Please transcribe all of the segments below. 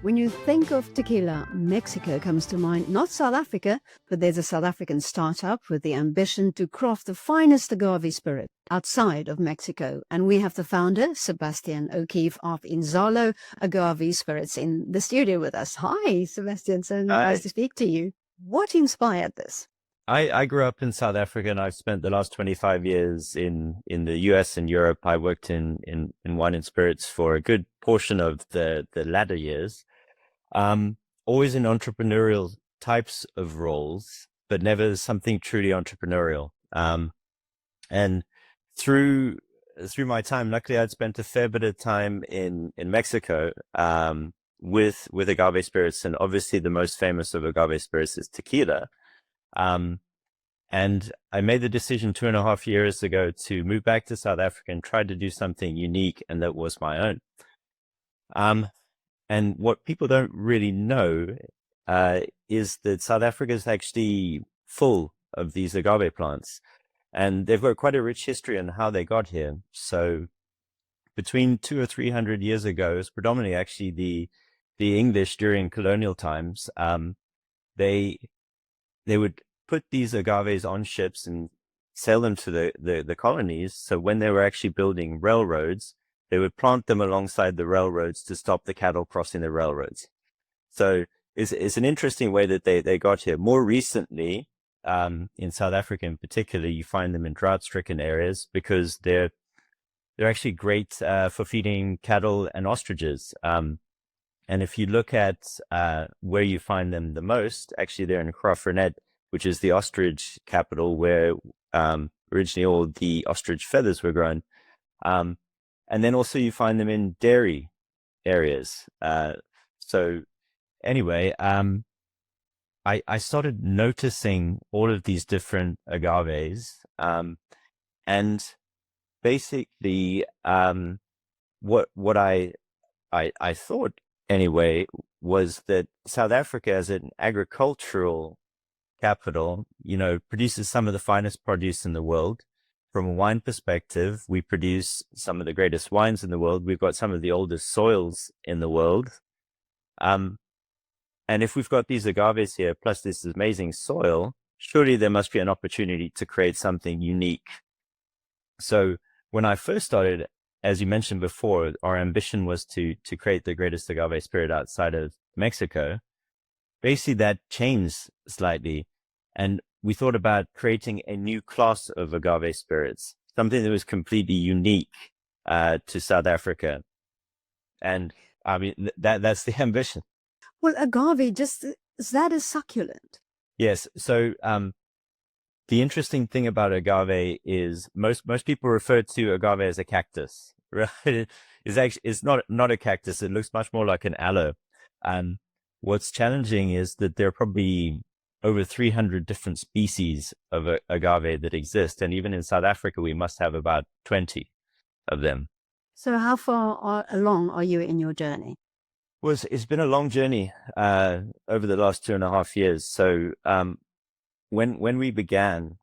When you think of tequila, Mexico comes to mind, not South Africa, but there's a South African startup with the ambition to craft the finest agave spirit outside of Mexico. And we have the founder, Sebastian O'Keefe of Inzalo Agave Spirits, in the studio with us. Hi, Sebastian. So nice to speak to you. What inspired this? I grew up in South Africa, and I've spent the last 25 years in the US and Europe. I worked in wine and spirits for a good portion of the latter years. Always in entrepreneurial types of roles, but never something truly entrepreneurial. And through my time, luckily I'd spent a fair bit of time in Mexico, with agave spirits, and obviously the most famous of agave spirits is tequila. And I made the decision 2.5 years ago to move back to South Africa and try to do something unique, and that was my own. And what people don't really know is that South Africa is actually full of these agave plants, and they've got quite a rich history on how they got here. So between 200 or 300 years ago, it's predominantly actually the English during colonial times. They would put these agaves on ships and sail them to the colonies. So when they were actually building railroads, they would plant them alongside the railroads to stop the cattle crossing the railroads. So it's an interesting way that they got here. More recently, in South Africa in particular, you find them in drought-stricken areas because they're actually great for feeding cattle and ostriches. And if you look at where you find them the most, actually they're in Graaff-Reinet, which is the ostrich capital, where originally all the ostrich feathers were grown. And then also you find them in dairy areas. So anyway, I started noticing all of these different agaves. And basically, what I thought anyway was that South Africa, as an agricultural capital, produces some of the finest produce in the world. From a wine perspective, we produce some of the greatest wines in the world. We've got some of the oldest soils in the world. And if we've got these agaves here, plus this amazing soil, surely there must be an opportunity to create something unique. So when I first started, as you mentioned before, our ambition was to create the greatest agave spirit outside of Mexico. Basically, that changed slightly. And we thought about creating a new class of agave spirits, something that was completely unique to South Africa. And I mean, that's the ambition. Well, agave, is that a succulent? Yes. So the interesting thing about agave is most people refer to agave as a cactus, right? It's not a cactus. It looks much more like an aloe. What's challenging is that there are probably over 300 different species of agave that exist. And even in South Africa, we must have about 20 of them. So how far along are you in your journey? Well, it's been a long journey over the last 2.5 years. So when we began,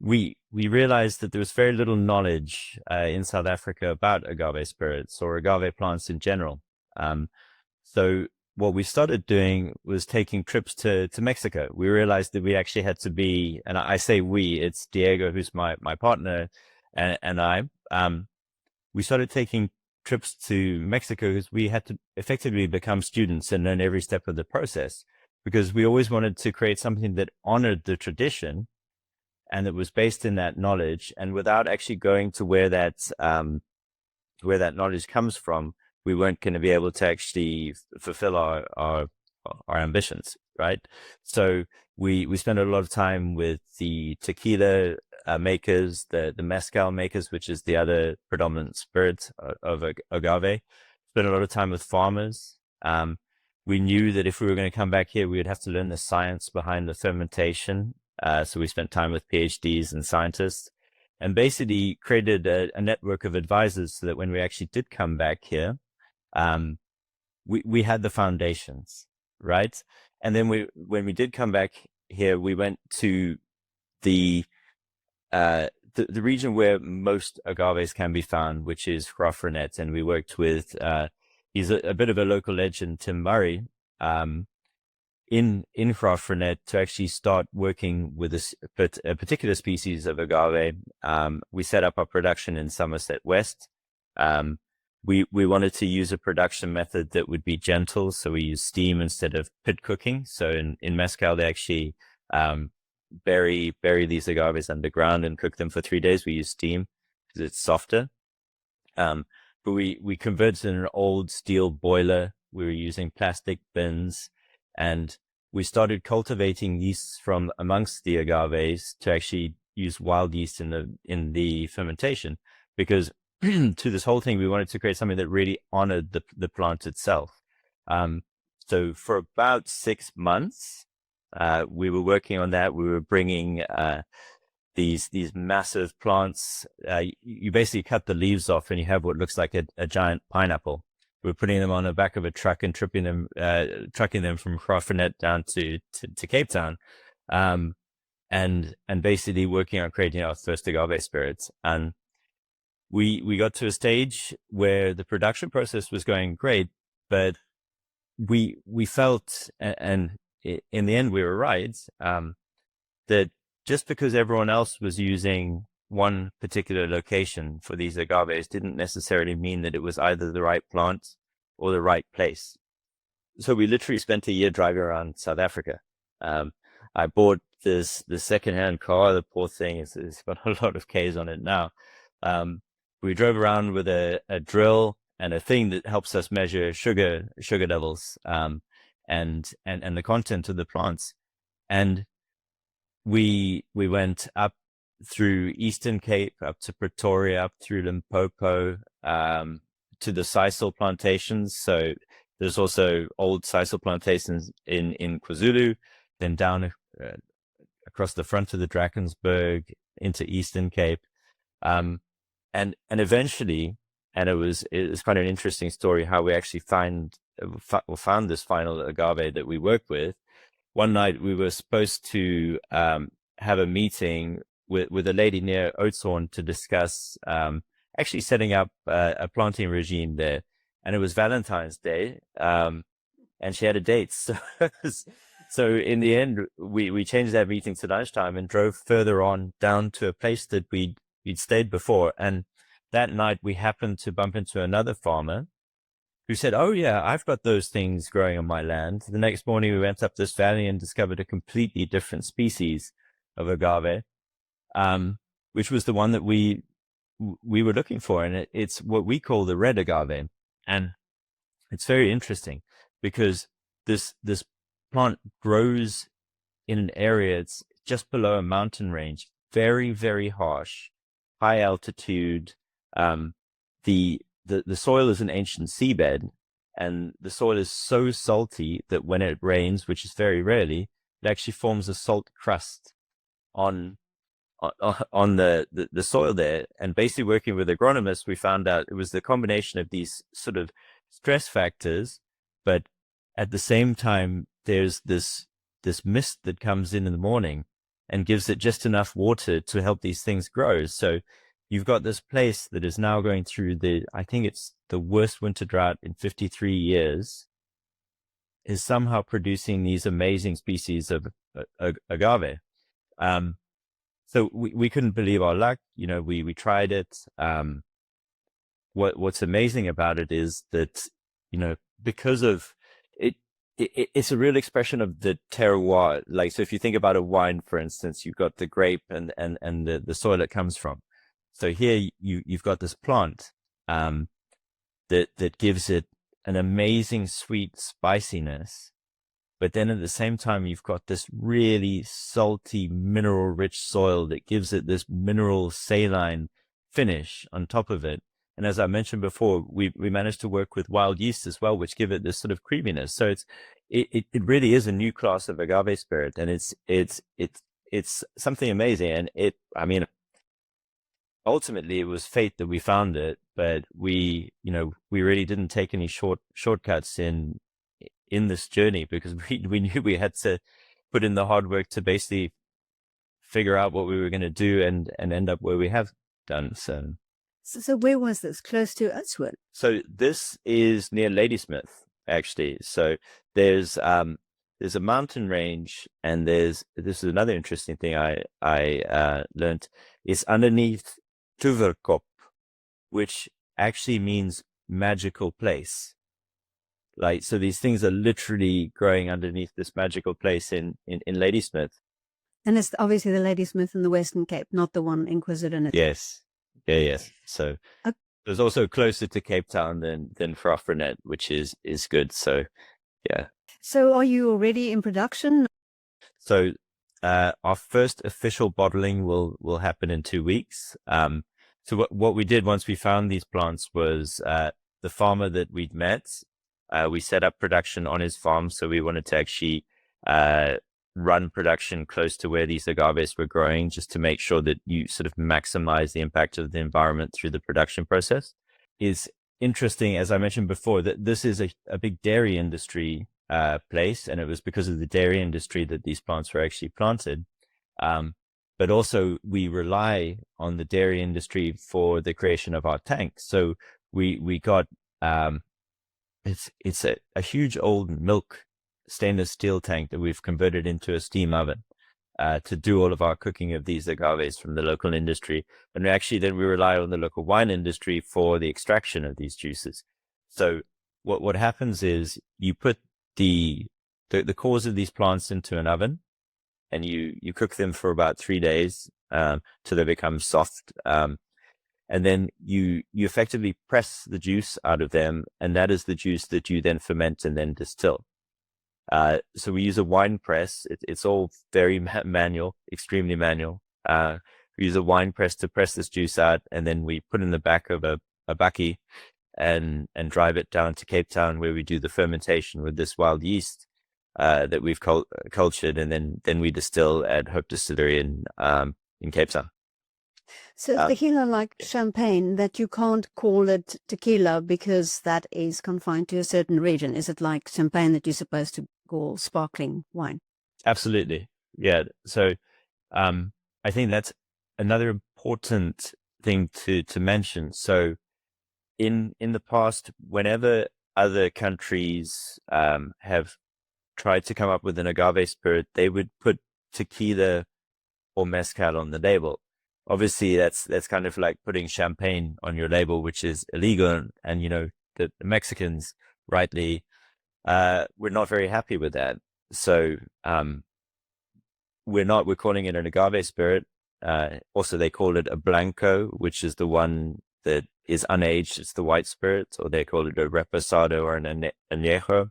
we realized that there was very little knowledge in South Africa about agave spirits or agave plants in general. So what we started doing was taking trips to Mexico. We realized that we actually had to be, and I say we, it's Diego, who's my partner, and I. We started taking trips to Mexico because we had to effectively become students and learn every step of the process, because we always wanted to create something that honored the tradition and that was based in that knowledge, and without actually going to where that knowledge comes from, we weren't going to be able to actually fulfill our ambitions, right? So we spent a lot of time with the tequila makers, the mezcal makers, which is the other predominant spirit of agave. Spent a lot of time with farmers. We knew that if we were going to come back here, we would have to learn the science behind the fermentation. So we spent time with PhDs and scientists, and basically created a network of advisors so that when we actually did come back here, we had the foundations, right? And then when we did come back here, we went to the region where most agaves can be found, which is Graafrenet, and we worked with he's a bit of a local legend, Tim Murray, in Graafrenet, to actually start working with a particular species of agave. We set up our production in Somerset West. We wanted to use a production method that would be gentle, so we use steam instead of pit cooking. So in mezcal, they actually bury these agaves underground and cook them for 3 days. We use steam because it's softer. But we converted an old steel boiler. We were using plastic bins, and we started cultivating yeasts from amongst the agaves to actually use wild yeast in the fermentation, because to this whole thing, we wanted to create something that really honored the plant itself. So for about 6 months, we were working on that. We were bringing these massive plants. You basically cut the leaves off, and you have what looks like a giant pineapple. We were putting them on the back of a truck and trucking them from Graafrenet down to Cape Town, and basically working on creating our first agave spirits. And we got to a stage where the production process was going great, but we felt, and in the end we were right, that just because everyone else was using one particular location for these agaves didn't necessarily mean that it was either the right plant or the right place. So we literally spent a year driving around South Africa. I bought the secondhand car. The poor thing it's got a lot of Ks on it now. We drove around with a drill and a thing that helps us measure sugar levels, and the content of the plants. And we went up through Eastern Cape, up to Pretoria, up through Limpopo, to the sisal plantations. So there's also old sisal plantations in KwaZulu, then down across the front of the Drakensberg into Eastern Cape. And eventually, and it was quite an interesting story how we actually found this final agave that we work with. One night we were supposed to have a meeting with a lady near Oudtshoorn to discuss actually setting up a planting regime there. And it was Valentine's Day, and she had a date. So in the end, we changed that meeting to lunchtime and drove further on down to a place that we'd stayed before. And that night we happened to bump into another farmer who said, "Oh yeah, I've got those things growing on my land." The next morning we went up this valley and discovered a completely different species of agave, which was the one that we were looking for. And it's what we call the red agave. And it's very interesting because this plant grows in an area, it's just below a mountain range, very, very harsh, high altitude. The soil is an ancient seabed, and the soil is so salty that when it rains, which is very rarely, it actually forms a salt crust on the soil there. And basically working with agronomists, we found out it was the combination of these sort of stress factors, but at the same time, there's this mist that comes in the morning and gives it just enough water to help these things grow. So you've got this place that is now going through I think it's the worst winter drought in 53 years, is somehow producing these amazing species of agave. So we couldn't believe our luck. We tried it. What's amazing about it is that, because of it, it's a real expression of the terroir. Like, so if you think about a wine, for instance, you've got the grape and the soil it comes from. So here you've got this plant that gives it an amazing sweet spiciness, but then at the same time you've got this really salty, mineral-rich soil that gives it this mineral saline finish on top of it. And as I mentioned before, we managed to work with wild yeast as well, which give it this sort of creaminess. So it really is a new class of agave spirit, and it's something amazing. And ultimately it was fate that we found it, but we really didn't take any shortcuts in this journey, because we knew we had to put in the hard work to basically figure out what we were going to do and end up where we have done. So where was this? Close to Utswood? So this is near Ladismith, actually. So there's a mountain range, and this is another interesting thing I learned, is underneath Tuverkop, which actually means magical place. Like, so these things are literally growing underneath this magical place in Ladysmith. And it's obviously the Ladysmith in the Western Cape, not the one in KwaZulu-Natal. Yes. Yeah, yes. So it's also closer to Cape Town than Fermented, which is good. So, yeah. So are you already in production? So our first official bottling will happen in 2 weeks. So what we did once we found these plants was the farmer that we'd met, we set up production on his farm. So we wanted to actually run production close to where these agaves were growing, just to make sure that you sort of maximize the impact of the environment through the production process. Is interesting, as I mentioned before, that this is a big dairy industry place, and it was because of the dairy industry that these plants were actually planted. But also we rely on the dairy industry for the creation of our tanks. So we got it's a huge old milk stainless steel tank that we've converted into a steam oven to do all of our cooking of these agaves from the local industry. And actually then we rely on the local wine industry for the extraction of these juices. So what happens is you put the cores of these plants into an oven, and you cook them for about 3 days till they become soft. And then you effectively press the juice out of them, and that is the juice that you then ferment and then distill. So we use a wine press. It's all very manual, extremely manual. We use a wine press to press this juice out, and then we put in the back of a bakkie and drive it down to Cape Town, where we do the fermentation with this wild yeast that we've cultured, and then we distill at Hope Distillery in Cape Town. So it's tequila like champagne, that you can't call it tequila because that is confined to a certain region. Is it like champagne that you're supposed to call sparkling wine? Absolutely. Yeah. So I think that's another important thing to mention. So in the past, whenever other countries have tried to come up with an agave spirit, they would put tequila or mezcal on the label. Obviously, that's kind of like putting champagne on your label, which is illegal. And you know, the Mexicans, rightly, we're not very happy with that. So we're calling it an agave spirit. Also, they call it a blanco, which is the one that is unaged. It's the white spirit, or they call it a reposado or an añejo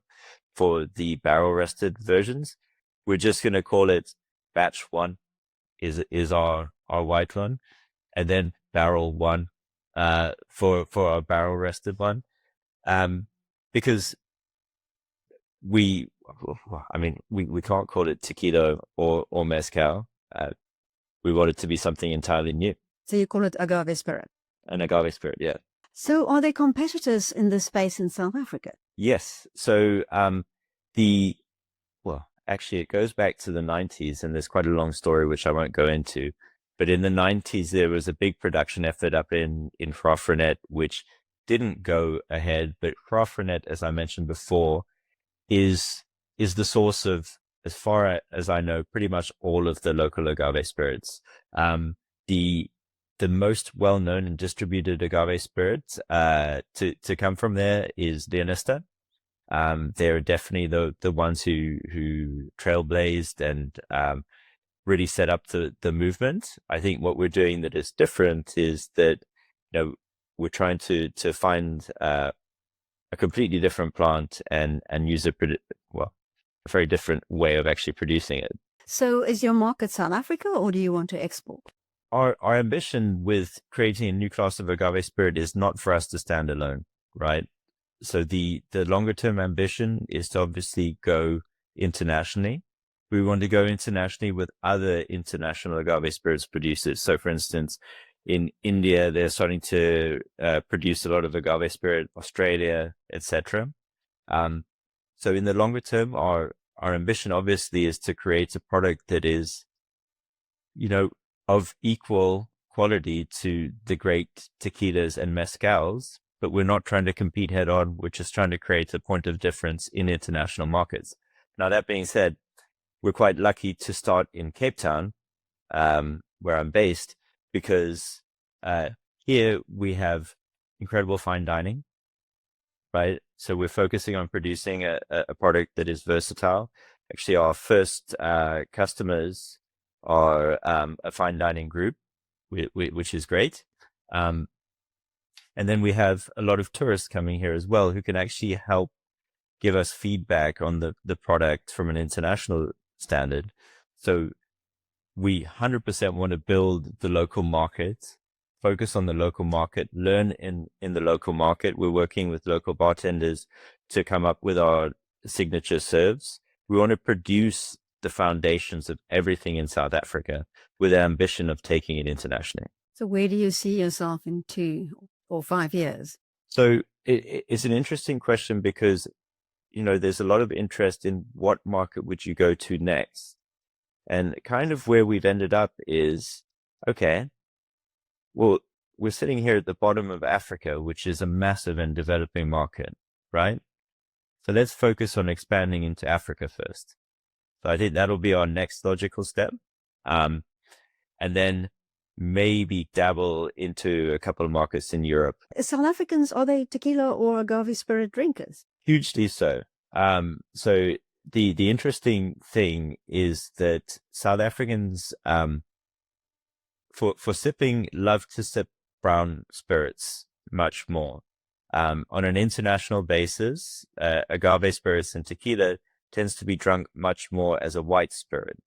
for the barrel rested versions. We're just going to call it batch 1 is our white one, and then barrel 1 for our barrel rested one, because we can't call it tequila or mezcal. We want it to be something entirely new. So you call it agave spirit? An agave spirit, yeah. So are there competitors in this space in South Africa? Yes. So actually it goes back to the 90s, and there's quite a long story which I won't go into. But in the 90s, there was a big production effort up in Fermented, which didn't go ahead. But Fermented, as I mentioned before, is the source of, as far as I know, pretty much all of the local agave spirits. The most well-known and distributed agave spirits to come from there is Ladismith. They're definitely the ones who trailblazed and really set up the movement. I think what we're doing that is different is that, you know, we're trying to find a completely different plant and use a very different way of actually producing it. So is your market South Africa, or do you want to export? Our ambition with creating a new class of agave spirit is not for us to stand alone, right? So the longer term ambition is to obviously go internationally. We want to go internationally with other international agave spirits producers. So for instance, in India, they're starting to produce a lot of agave spirit, Australia, etc. So in the longer term, our ambition obviously is to create a product that is of equal quality to the great tequilas and mezcals, but we're not trying to compete head on. We're just trying to create a point of difference in international markets. Now, that being said, we're quite lucky to start in Cape Town, where I'm based, because here we have incredible fine dining, right? So we're focusing on producing a product that is versatile. Actually, our first customers are a fine dining group, which is great. And then we have a lot of tourists coming here as well, who can actually help give us feedback on the product from an international standard. So we 100% want to build the local market, focus on the local market, learn in the local market. We're working with local bartenders to come up with our signature serves. We want to produce the foundations of everything in South Africa with the ambition of taking it internationally. So where do you see yourself in 2 or 5 years? So it's an interesting question because, there's a lot of interest in what market would you go to next. And kind of where we've ended up is, okay, well, we're sitting here at the bottom of Africa, which is a massive and developing market, right? So let's focus on expanding into Africa first. So I think that'll be our next logical step. And then maybe dabble into a couple of markets in Europe. South Africans, are they tequila or agave spirit drinkers? Hugely so. So the interesting thing is that South Africans, for sipping, love to sip brown spirits much more. On an international basis, agave spirits and tequila tends to be drunk much more as a white spirit.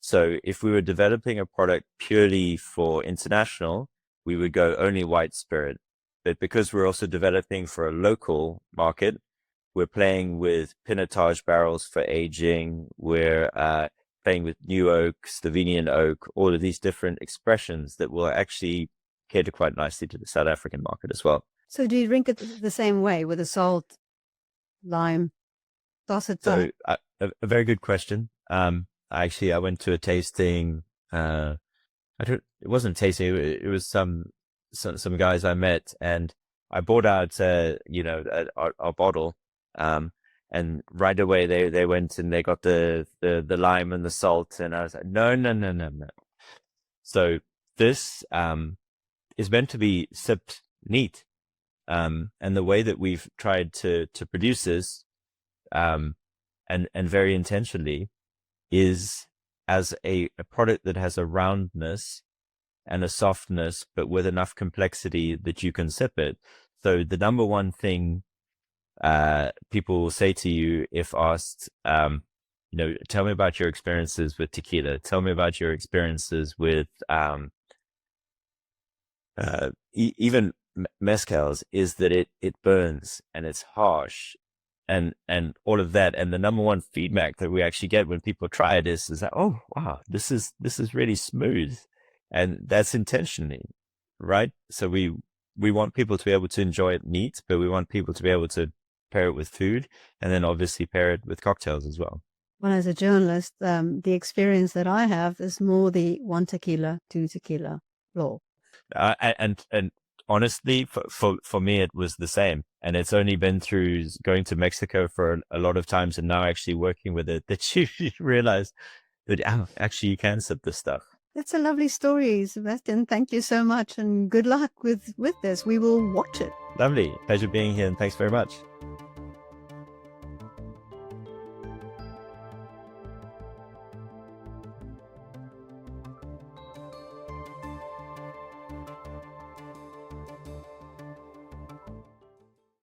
So if we were developing a product purely for international, we would go only white spirit. But because we're also developing for a local market, we're playing with pinotage barrels for aging. We're playing with new oak, Slovenian oak, all of these different expressions that will actually cater quite nicely to the South African market as well. So do you drink it the same way with the salt, lime, toss it So a very good question. Actually, I went to a tasting. It wasn't tasting. It was some guys I met, and I bought out, our bottle. And right away they went and they got the lime and the salt, and I was like, no. So this is meant to be sipped neat. And the way that we've tried to produce this, and very intentionally, is as a product that has a roundness and a softness, but with enough complexity that you can sip it. So the number one thing people will say to you if asked, tell me about your experiences with tequila. Tell me about your experiences with even mezcals, is that it burns and it's harsh and all of that. And the number one feedback that we actually get when people try it is that, oh, wow, this is really smooth. And that's intentionally, right? So we want people to be able to enjoy it neat, but we want people to be able to pair it with food, and then obviously pair it with cocktails as well. Well, as a journalist, the experience that I have is more the 1 tequila, 2 tequila law. And honestly, for me, it was the same. And it's only been through going to Mexico for a lot of times and now actually working with it that you realize that actually you can sip this stuff. That's a lovely story, Sebastian. Thank you so much and good luck with this. We will watch it. Lovely. Pleasure being here, and thanks very much.